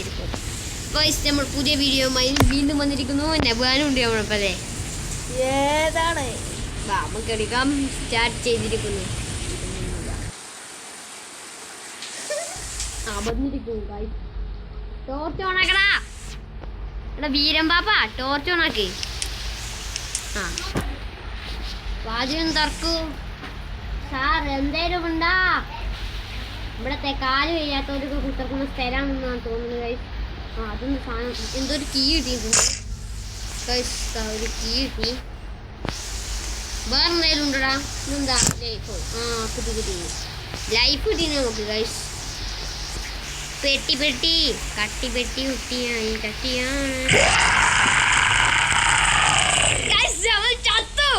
ചെയ്തിരിക്കും. നമ്മൾ പുതിയ വീഡിയോയുമായി വീണ്ടും വന്നിരിക്കുന്നു. നബാനും ഉണ്ട് നമ്മളപ്പം അല്ലേ? ഏതാണ് നമുക്ക് എടുക്കാം. സ്റ്റാർട്ട് ചെയ്തിരിക്കുന്നു. ടോർച്ച് ഓണാക്കടാ. എടാ വീരം പാപ്പ ടോർച്ച് ഓണാക്കി. ആ വാതിലും തുറക്കൂ. സാർ എന്തേലും ഉണ്ടാ? ഇവിടത്തെ കാല് കഴിയാത്തവർക്ക് കുത്തർക്കുന്ന സ്ഥലമാണെന്നാണ് തോന്നുന്നത് ഗൈസ്. ആ അതൊന്ന് സാധനം എന്തോ ഒരു കീ കിട്ടിയിട്ടുണ്ട് ഗൈസ്. ഒരു കീ കിട്ടി. വേറെ എന്തെങ്കിലും ഉണ്ടോടാ? ഇതെന്താ ലൈഫോ? ആ കിട്ടി കിട്ടി. ലൈഫ് കിട്ടി നമുക്ക് ഗൈസ്. പെട്ടി പെട്ടി കട്ടി പെട്ടി കുട്ടിയായി കട്ടിയാണ്. ചത്തു.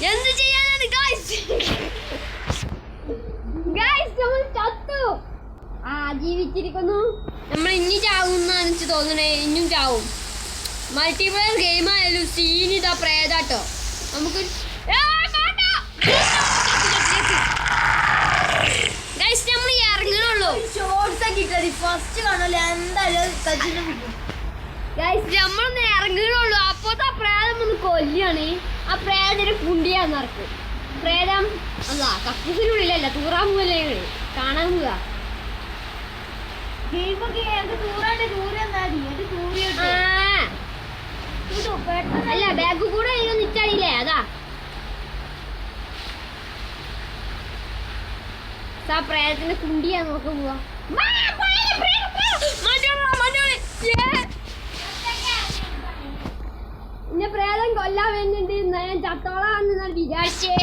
എന്ത് ചെയ്യാനാണ് ഗൈസ്? നമ്മൾ ചത്തു. ആ ജീവിച്ചിരിക്കുന്നു. നമ്മൾ ഇനി ചാവും എന്നാണ് എനിക്ക് തോന്നണേ. ഇനിയും ചാവും. മൾട്ടിപ്ലെയർ ഗെയിം ആയാലും സീനിത പ്രേതാട്ടോ. നമുക്ക് നമ്മൾ ഇറങ്ങണുള്ളൂ. ഫസ്റ്റ് കാണല്ലോ എന്തായാലും നമ്മളൊന്ന് ഇറങ്ങണുള്ളൂ. അപ്പോഴത്തെ ആ പ്രേതം ഒന്ന് കൊല്ലാണ്. ആ പ്രേതത്തിന് കുണ്ടിയാന്ന് നടക്കും. പ്രേതം അല്ല കക്കൂസിനുള്ളിലല്ല, തൂറാൻ പോവല്ലേ കാണാൻ പോവാ. അല്ല ബാഗ് കൂടെ നിച്ചാടിയില്ലേ അതാ. പ്രേതത്തിന്റെ കുണ്ടിയാ നോക്ക പോവാ. എന്നെ പ്രേതം കൊല്ലാൻ വേണ്ടിട്ട് ഞാൻ ചത്തോളാന്ന് വിചാരിച്ചേ.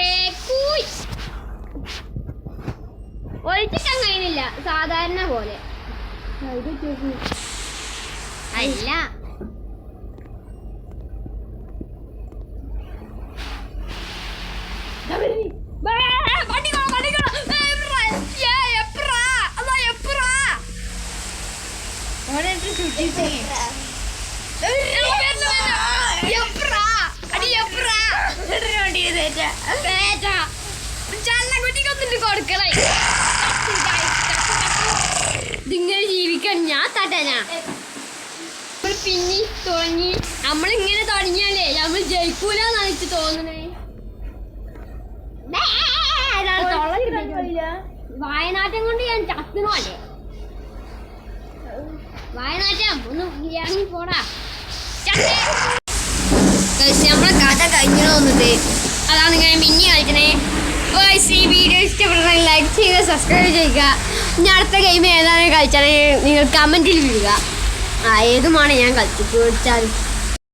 ഒളിച്ചിട്ടാൻ കഴിയുന്നില്ല സാധാരണ പോലെ. അല്ല ഇതിങ്ങനെ ജീവിക്കാൻ ഞാൻ തട്ടനാ. നമ്മൾ പിന്നെ തുടങ്ങി. നമ്മളിങ്ങനെ തുടങ്ങിയാലേ നമ്മൾ ജയിക്കൂലെന്നാണ് എനിക്ക് തോന്നണേ. വായനാറ്റം കൊണ്ട് ഞാൻ ചത്തണോ അല്ലേ? വായനാറ്റം ഒന്ന് ഇറങ്ങി പോടാ. നമ്മളെ കഥ കഴിഞ്ഞു വന്നിട്ട് അതാണ് ഇങ്ങനെ മിന്നി കളിക്കണേ. ഈ വീഡിയോ ഇഷ്ടപ്പെടുന്നെങ്കിൽ ലൈക്ക് ചെയ്യുക, സബ്സ്ക്രൈബ് ചെയ്യുക. ഇനി അടുത്ത ഗെയിം ഏതാണ് കളിച്ചാൽ നിങ്ങൾ കമൻറ്റിൽ വിടുക. ഏതുമാണ് ഞാൻ കളിച്ചു ചോദിച്ചാൽ